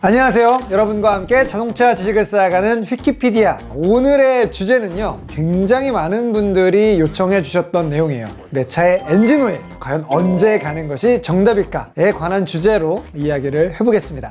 안녕하세요. 여러분과 함께 자동차 지식을 쌓아가는 위키피디아. 오늘의 주제는요, 굉장히 많은 분들이 요청해 주셨던 내용이에요. 내 차의 엔진 오일 과연 언제 가는 것이 정답일까에 관한 주제로 이야기를 해보겠습니다.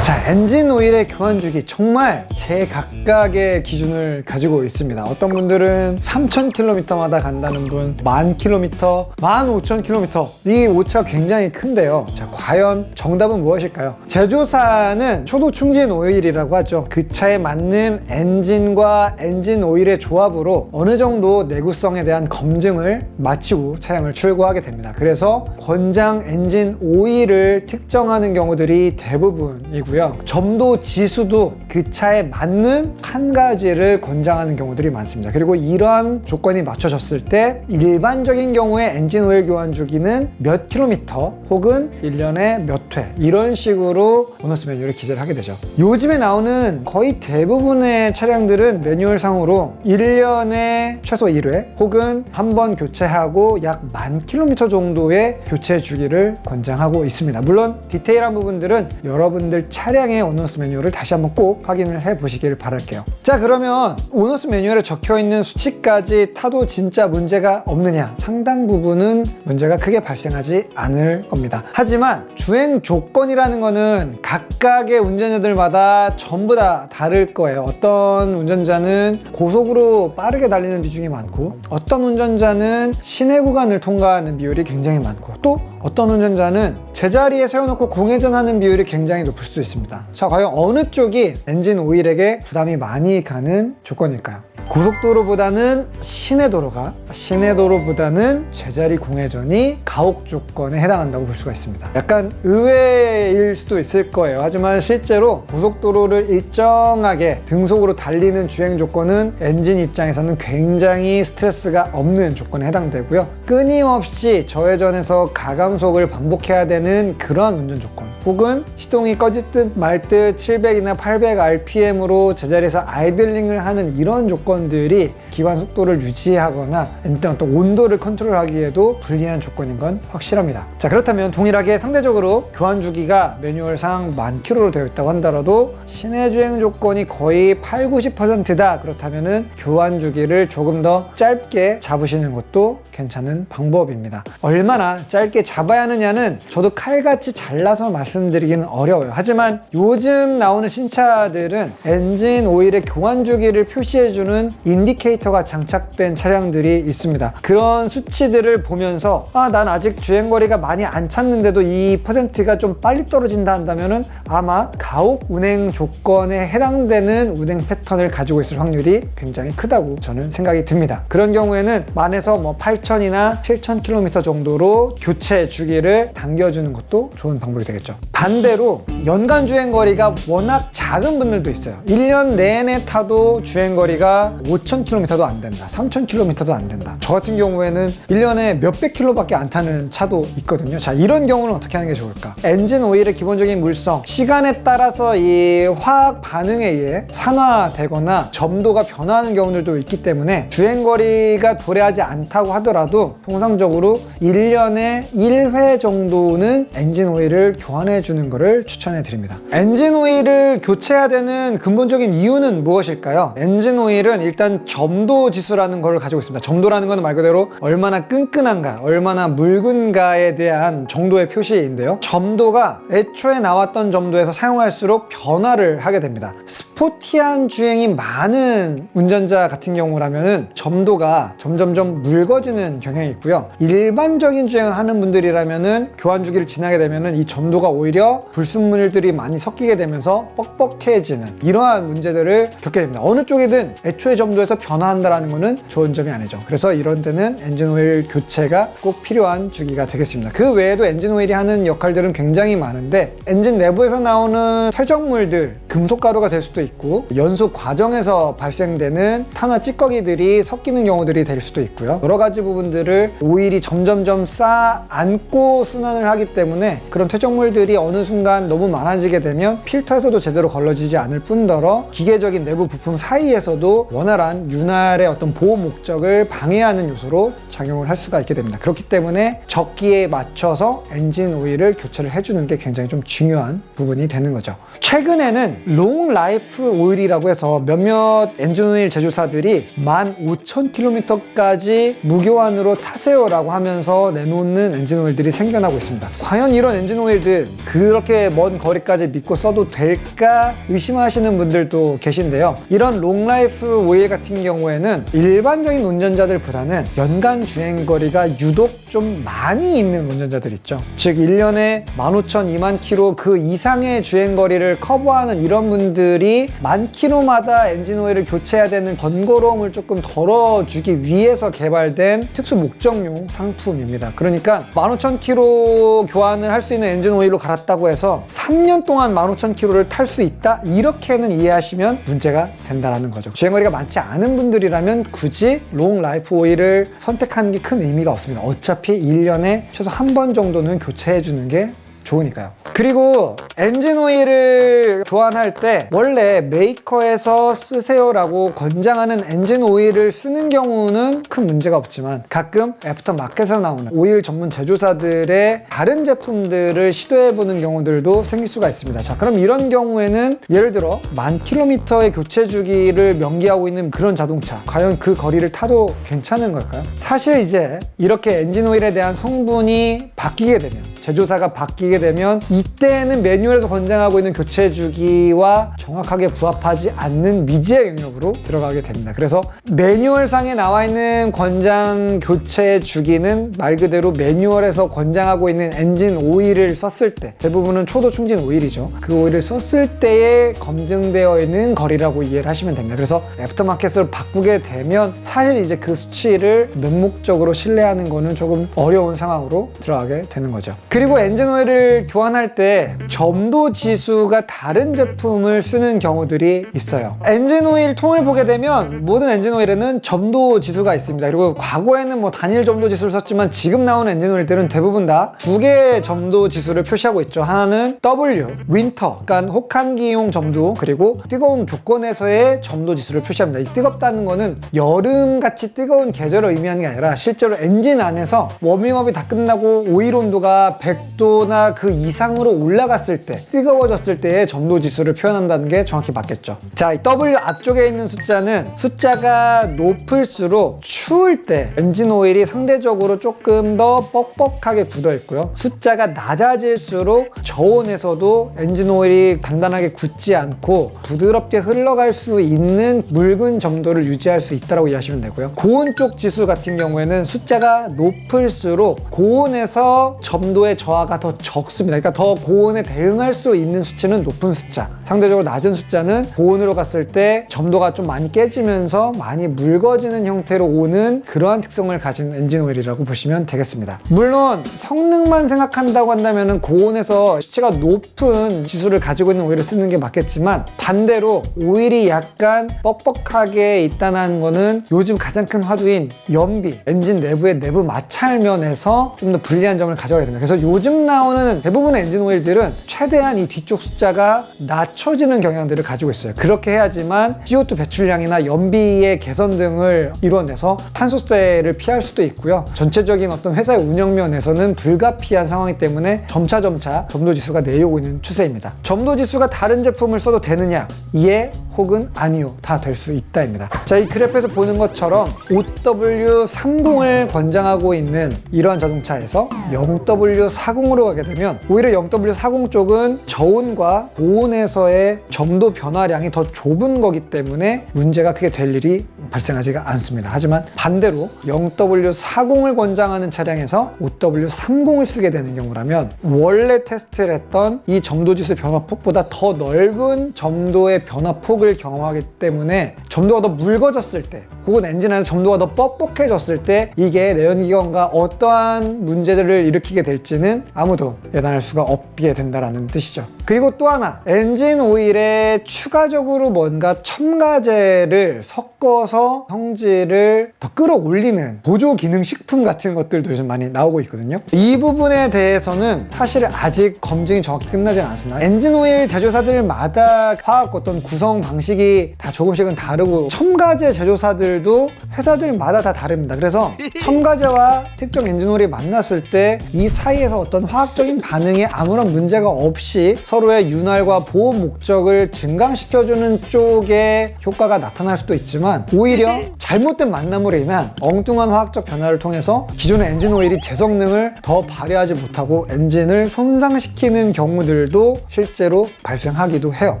자, 엔진 오일의 교환 주기 정말 제각각의 기준을 가지고 있습니다. 어떤 분들은 3,000km마다 간다는 분, 10,000km, 15,000km. 이 오차가 굉장히 큰데요. 자, 과연 정답은 무엇일까요? 제조사는 초도 충진 오일이라고 하죠. 그 차에 맞는 엔진과 엔진 오일의 조합으로 어느 정도 내구성에 대한 검증을 마치고 차량을 출고하게 됩니다. 그래서 권장 엔진 오일을 특정하는 경우들이 대부분이고요. 점도 지수도 그 차에 맞는 한 가지를 권장하는 경우들이 많습니다. 그리고 이러한 조건이 맞춰졌을 때 일반적인 경우에 엔진 오일 교환 주기는 몇 킬로미터 혹은 1년에 몇 회 이런 식으로 보너스 매뉴얼에 기재를 하게 되죠. 요즘에 나오는 거의 대부분의 차량들은 매뉴얼상으로 1년에 최소 1회 혹은 한 번 교체하고 약 10,000km 정도의 교체 주기를 권장하고 있습니다. 물론 디테일한 부분들은 여러분들 차량의 오너스 매뉴얼을 다시 한번 꼭 확인을 해 보시길 바랄게요. 자, 그러면 오너스 매뉴얼에 적혀 있는 수치까지 타도 진짜 문제가 없느냐? 상당 부분은 문제가 크게 발생하지 않을 겁니다. 하지만 주행 조건이라는 거는 각각의 운전자들마다 전부 다 다를 거예요. 어떤 운전자는 고속으로 빠르게 달리는 비중이 많고, 어떤 운전자는 시내 구간을 통과하는 비율이 굉장히 많고, 또 어떤 운전자는 제자리에 세워놓고 공회전하는 비율이 굉장히 높을 수 있습니다. 자, 과연 어느 쪽이 엔진 오일에게 부담이 많이 가는 조건일까요? 고속도로보다는 시내도로가, 시내도로보다는 제자리 공회전이 가혹 조건에 해당한다고 볼 수가 있습니다. 약간 의외일 수도 있을 거예요. 하지만 실제로 고속도로를 일정하게 등속으로 달리는 주행 조건은 엔진 입장에서는 굉장히 스트레스가 없는 조건에 해당되고요. 끊임없이 저회전에서 가감속을 반복해야 되는 그런 운전 조건, 혹은 시동이 꺼질 듯 말 듯 700이나 800rpm으로 제자리에서 아이들링을 하는 이런 조건들이 기관 속도를 유지하거나 엔진의 어떤 온도를 컨트롤하기에도 불리한 조건인 건 확실합니다. 자, 그렇다면 동일하게 상대적으로 교환 주기가 매뉴얼상 10,000km로 되어 있다고 한다라도 시내 주행 조건이 거의 80-90%다. 그렇다면은 교환 주기를 조금 더 짧게 잡으시는 것도 괜찮은 방법입니다. 얼마나 짧게 잡아야 하느냐는 저도 칼같이 잘라서 말씀드리기는 어려워요. 하지만 요즘 나오는 신차들은 엔진 오일의 교환 주기를 표시해주는 인디케이터가 장착된 차량들이 있습니다. 그런 수치들을 보면서 난 아직 주행거리가 많이 안 찼는데도 이 퍼센트가 좀 빨리 떨어진다 한다면은 아마 가혹 운행 조건에 해당되는 운행 패턴을 가지고 있을 확률이 굉장히 크다고 저는 생각이 듭니다. 그런 경우에는 만에서 8,000이나 7,000km 정도로 교체 주기를 당겨주는 것도 좋은 방법이 되겠죠. 반대로 연간 주행거리가 워낙 작은 분들도 있어요. 1년 내내 타도 주행거리가 5,000km도 안 된다, 3,000km도 안 된다. 저 같은 경우에는 1년에 몇백 킬로밖에 안 타는 차도 있거든요. 자, 이런 경우는 어떻게 하는 게 좋을까? 엔진 오일의 기본적인 물성, 시간에 따라서 이 화학 반응에 의해 산화되거나 점도가 변화하는 경우들도 있기 때문에 주행거리가 도래하지 않다고 하더라도 통상적으로 1년에 1회 정도는 엔진 오일을 교환해 주는 것을 추천해 드립니다. 엔진 오일을 교체해야 되는 근본적인 이유는 무엇일까요? 엔진 오일은 일단 점도 지수라는 걸 가지고 있습니다. 점도라는 건 말 그대로 얼마나 끈끈한가, 얼마나 묽은가에 대한 정도의 표시인데요. 점도가 애초에 나왔던 점도에서 사용할수록 변화를 하게 됩니다. 스포티한 주행이 많은 운전자 같은 경우라면은 점도가 점점점 묽어지는 경향이 있고요. 일반적인 주행을 하는 분들이라면은 교환 주기를 지나게 되면은 이 점도가 오히려 불순물들이 많이 섞이게 되면서 뻑뻑해지는 이러한 문제들을 겪게 됩니다. 어느 쪽이든 애초에 점도에서 변화한다는 것은 좋은 점이 아니죠. 그래서 이런 때는 엔진 오일 교체가 꼭 필요한 주기가 되겠습니다. 그 외에도 엔진 오일이 하는 역할들은 굉장히 많은데 엔진 내부에서 나오는 퇴적물들, 금속 가루가 될 수도 있고 연소 과정에서 발생되는 탄화 찌꺼기들이 섞이는 경우들이 될 수도 있고요. 여러 가지 부분들을 오일이 점점점 쌓아안고 순환을 하기 때문에 그런 퇴적물들이 어느 순간 너무 많아지게 되면 필터에서도 제대로 걸러지지 않을 뿐더러 기계적인 내부 부품 사이에서도 원활한 윤활의 어떤 보호 목적을 방해하는 요소로 작용을 할 수가 있게 됩니다. 그렇기 때문에 적기에 맞춰서 엔진 오일을 교체를 해주는 게 굉장히 좀 중요한 부분이 되는 거죠. 최근에는 롱 라이프 오일이라고 해서 몇몇 엔진 오일 제조사들이 15,000km까지 무교환으로 타세요라고 하면서 내놓는 엔진 오일들이 생겨나고 있습니다. 과연 이런 엔진 오일들 그렇게 먼 거리까지 믿고 써도 될까 의심하시는 분들도 계신데요. 이런 롱 라이프 오일 같은 경우에는 일반적인 운전자들보다는 연간 주행거리가 유독 좀 많이 있는 운전자들 있죠. 즉 1년에 15,000, 2만 킬로 그 이상의 주행거리를 커버하는 이런 분들이 10,000km마다 엔진 오일을 교체해야 되는 번거로움을 조금 덜어주기 위해서 개발된 특수 목적용 상품입니다. 그러니까 15,000km 교환을 할 수 있는 엔진 오일로 갈았다고 해서 3년 동안 15,000km를 탈 수 있다? 이렇게는 이해하시면 문제가 된다는 거죠. 주행거리가 많지 않은 분들이라면 굳이 롱 라이프 오일을 선택하는 게 큰 의미가 없습니다. 어차피 1년에 최소 한 번 정도는 교체해 주는 게 좋으니까요. 그리고 엔진 오일을 교환할 때 원래 메이커에서 쓰세요라고 권장하는 엔진 오일을 쓰는 경우는 큰 문제가 없지만 가끔 애프터 마켓에서 나오는 오일 전문 제조사들의 다른 제품들을 시도해보는 경우들도 생길 수가 있습니다. 자, 그럼 이런 경우에는 예를 들어 10,000km의 교체 주기를 명기하고 있는 그런 자동차, 과연 그 거리를 타도 괜찮은 걸까요? 사실 이제 이렇게 엔진 오일에 대한 성분이 바뀌게 되면, 제조사가 바뀌게 되면 이때는 매뉴얼에서 권장하고 있는 교체 주기와 정확하게 부합하지 않는 미지의 영역으로 들어가게 됩니다. 그래서 매뉴얼상에 나와 있는 권장 교체 주기는 말 그대로 매뉴얼에서 권장하고 있는 엔진 오일을 썼을 때, 대부분은 초도 충진 오일이죠. 그 오일을 썼을 때에 검증되어 있는 거리라고 이해를 하시면 됩니다. 그래서 애프터마켓을 바꾸게 되면 사실 이제 그 수치를 맹목적으로 신뢰하는 거는 조금 어려운 상황으로 들어가게 되는 거죠. 그리고 엔진 오일을 교환할 때 점도 지수가 다른 제품을 쓰는 경우들이 있어요. 엔진 오일 통을 보게 되면 모든 엔진 오일에는 점도 지수가 있습니다. 그리고 과거에는 뭐 단일 점도 지수를 썼지만 지금 나오는 엔진 오일들은 대부분 다 두 개의 점도 지수를 표시하고 있죠. 하나는 W, 윈터, 그러니까 혹한기용 점도, 그리고 뜨거운 조건에서의 점도 지수를 표시합니다. 이 뜨겁다는 거는 여름같이 뜨거운 계절을 의미하는 게 아니라 실제로 엔진 안에서 워밍업이 다 끝나고 오일 온도가 100도나 그 이상으로 올라갔을 때, 뜨거워졌을 때의 점도 지수를 표현한다는 게 정확히 맞겠죠. 자, 이 W 앞쪽에 있는 숫자는 숫자가 높을수록 추울 때 엔진 오일이 상대적으로 조금 더 뻑뻑하게 굳어 있고요. 숫자가 낮아질수록 저온에서도 엔진 오일이 단단하게 굳지 않고 부드럽게 흘러갈 수 있는 묽은 점도를 유지할 수 있다고 이해하시면 되고요. 고온 쪽 지수 같은 경우에는 숫자가 높을수록 고온에서 점도의 저하가 더 적습니다. 그러니까 더 고온에 대응할 수 있는 수치는 높은 숫자, 상대적으로 낮은 숫자는 고온으로 갔을 때 점도가 좀 많이 깨지면서 많이 묽어지는 형태로 오는 그러한 특성을 가진 엔진 오일이라고 보시면 되겠습니다. 물론 성능만 생각한다고 한다면 고온에서 수치가 높은 지수를 가지고 있는 오일을 쓰는 게 맞겠지만, 반대로 오일이 약간 뻑뻑하게 있다는 거는 요즘 가장 큰 화두인 연비, 엔진 내부의 내부 마찰면에서 좀 더 불리한 점을 가져가게 됩니다. 그래서 요즘 나오는 대부분의 엔진 오일들은 최대한 이 뒤쪽 숫자가 낮춰지는 경향들을 가지고 있어요. 그렇게 해야지만 CO2 배출량이나 연비의 개선 등을 이뤄내서 탄소세를 피할 수도 있고요. 전체적인 어떤 회사의 운영면에서는 불가피한 상황이기 때문에 점차 점도지수가 내려오고 있는 추세입니다. 점도지수가 다른 제품을 써도 되느냐? 예 혹은 아니요, 다 될 수 있다입니다. 자, 이 그래프에서 보는 것처럼 OW30을 권장하고 있는 이러한 자동차에서 0W40으로 가게 되면 오히려 0W40 쪽은 저온과 고온에서의 점도 변화량이 더 좁은 거기 때문에 문제가 크게 될 일이 발생하지가 않습니다. 하지만 반대로 0W40을 권장하는 차량에서 5W30을 쓰게 되는 경우라면 원래 테스트를 했던 이 점도지수 변화폭보다 더 넓은 점도의 변화폭을 부족을 경험하기 때문에 점도가 더 묽어졌을 때 혹은 엔진 안에서 점도가 더 뻑뻑해졌을 때 이게 내연기관과 어떠한 문제들을 일으키게 될지는 아무도 예단할 수가 없게 된다는 뜻이죠. 그리고 또 하나, 엔진 오일에 추가적으로 뭔가 첨가제를 섞어서 성질을 더 끌어올리는 보조 기능 식품 같은 것들도 요즘 많이 나오고 있거든요. 이 부분에 대해서는 사실 아직 검증이 정확히 끝나진 않습니다. 엔진 오일 제조사들마다 화학 어떤 구성 방식이 다 조금씩은 다르고 첨가제 제조사들도 회사들마다 다 다릅니다. 그래서 첨가제와 특정 엔진 오일이 만났을 때 이 사이에서 어떤 화학적인 반응에 아무런 문제가 없이 서로의 윤활과 보호 목적을 증강시켜주는 쪽에 효과가 나타날 수도 있지만 오히려 잘못된 만남으로 인한 엉뚱한 화학적 변화를 통해서 기존의 엔진 오일이 제 성능을 더 발휘하지 못하고 엔진을 손상시키는 경우들도 실제로 발생하기도 해요.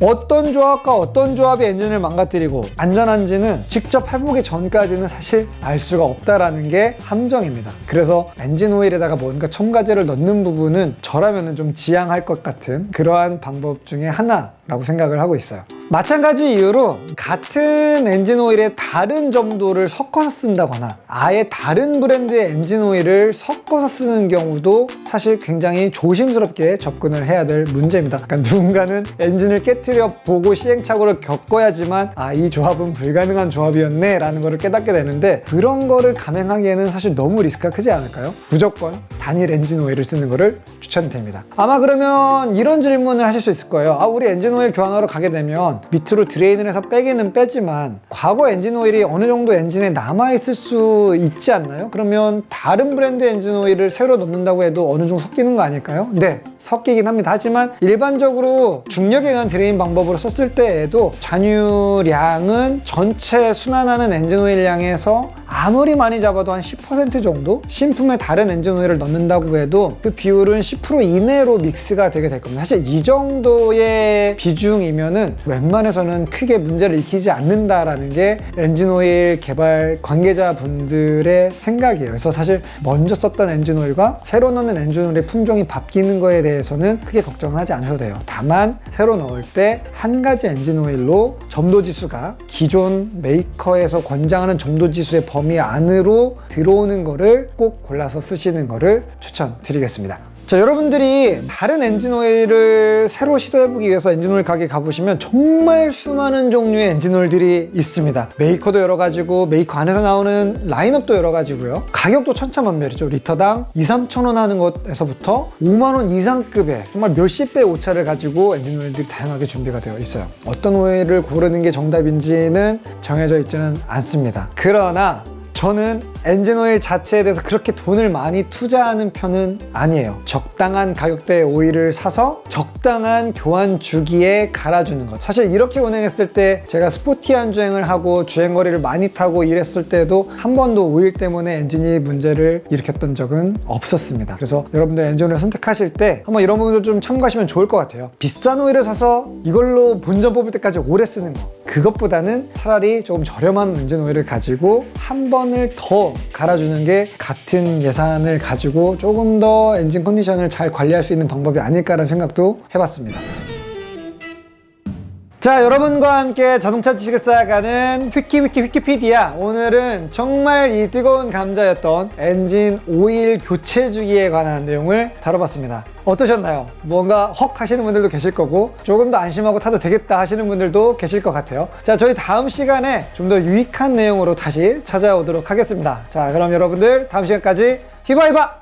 어떤 조합과 어떤 조합이 엔진을 망가뜨리고 안전한지는 직접 해보기 전까지는 사실 알 수가 없다라는 게 함정입니다. 그래서 엔진 오일에다가 뭔가 첨가제를 넣는 부분은 저라면 좀 지양할 것 같은 그러한 방법 중에 하나라고 생각을 하고 있어요. 마찬가지 이유로 같은 엔진 오일에 다른 점도를 섞어서 쓴다거나 아예 다른 브랜드의 엔진 오일을 섞어서 쓰는 경우도 사실 굉장히 조심스럽게 접근을 해야 될 문제입니다. 그러니까 누군가는 엔진을 깨트려 보고 시행착오를 겪어야지만 이 조합은 불가능한 조합이었네 라는 거를 깨닫게 되는데 그런 거를 감행하기에는 사실 너무 리스크가 크지 않을까요? 무조건 단일 엔진 오일을 쓰는 거를 추천드립니다. 아마 그러면 이런 질문을 하실 수 있을 거예요. 우리 엔진 오일 교환하러 가게 되면 밑으로 드레인을 해서 빼기는 빼지만 과거 엔진 오일이 어느 정도 엔진에 남아있을 수 있지 않나요? 그러면 다른 브랜드 엔진 오일을 새로 넣는다고 해도 어느 정도 섞이는 거 아닐까요? 네, 섞이긴 합니다. 하지만 일반적으로 중력에 의한 드레인 방법으로 썼을 때에도 잔유량은 전체 순환하는 엔진 오일량에서 아무리 많이 잡아도 한 10% 정도? 신품에 다른 엔진 오일을 넣는다고 해도 그 비율은 10% 이내로 믹스가 되게 될 겁니다. 사실 이 정도의 비중이면은 웬만해서는 크게 문제를 일으키지 않는다라는 게 엔진 오일 개발 관계자분들의 생각이에요. 그래서 사실 먼저 썼던 엔진 오일과 새로 넣는 엔진 오일의 품종이 바뀌는 거에 대해서는 크게 걱정하지 않으셔도 돼요. 다만 새로 넣을 때 한 가지 엔진 오일로 점도 지수가 기존 메이커에서 권장하는 점도 지수의 범위 안으로 들어오는 거를 꼭 골라서 쓰시는 거를 추천드리겠습니다. 자, 여러분들이 다른 엔진 오일을 새로 시도해보기 위해서 엔진 오일 가게 가보시면 정말 수많은 종류의 엔진 오일들이 있습니다. 메이커도 여러 가지고 메이커 안에서 나오는 라인업도 여러 가지고요. 가격도 천차만별이죠. 리터당 2~3천 원 하는 것에서부터 5만 원 이상급의 정말 몇십 배의 오차를 가지고 엔진 오일들이 다양하게 준비가 되어 있어요. 어떤 오일을 고르는 게 정답인지는 정해져 있지는 않습니다. 그러나 저는 엔진 오일 자체에 대해서 그렇게 돈을 많이 투자하는 편은 아니에요. 적당한 가격대의 오일을 사서 적당한 교환 주기에 갈아주는 것. 사실 이렇게 운행했을 때 제가 스포티한 주행을 하고 주행거리를 많이 타고 이랬을 때도 한 번도 오일 때문에 엔진이 문제를 일으켰던 적은 없었습니다. 그래서 여러분들 엔진 오일을 선택하실 때 한번 이런 부분도 좀 참고하시면 좋을 것 같아요. 비싼 오일을 사서 이걸로 본전 뽑을 때까지 오래 쓰는 거, 그것보다는 차라리 조금 저렴한 엔진 오일을 가지고 한 번을 더 갈아주는 게 같은 예산을 가지고 조금 더 엔진 컨디션을 잘 관리할 수 있는 방법이 아닐까라는 생각도 해봤습니다. 자, 여러분과 함께 자동차 지식을 쌓아가는 위키피디아. 오늘은 정말 이 뜨거운 감자였던 엔진 오일 교체 주기에 관한 내용을 다뤄봤습니다. 어떠셨나요? 뭔가 헉 하시는 분들도 계실 거고 조금 더 안심하고 타도 되겠다 하시는 분들도 계실 것 같아요. 자, 저희 다음 시간에 좀 더 유익한 내용으로 다시 찾아오도록 하겠습니다. 자, 그럼 여러분들 다음 시간까지 휘바휘바!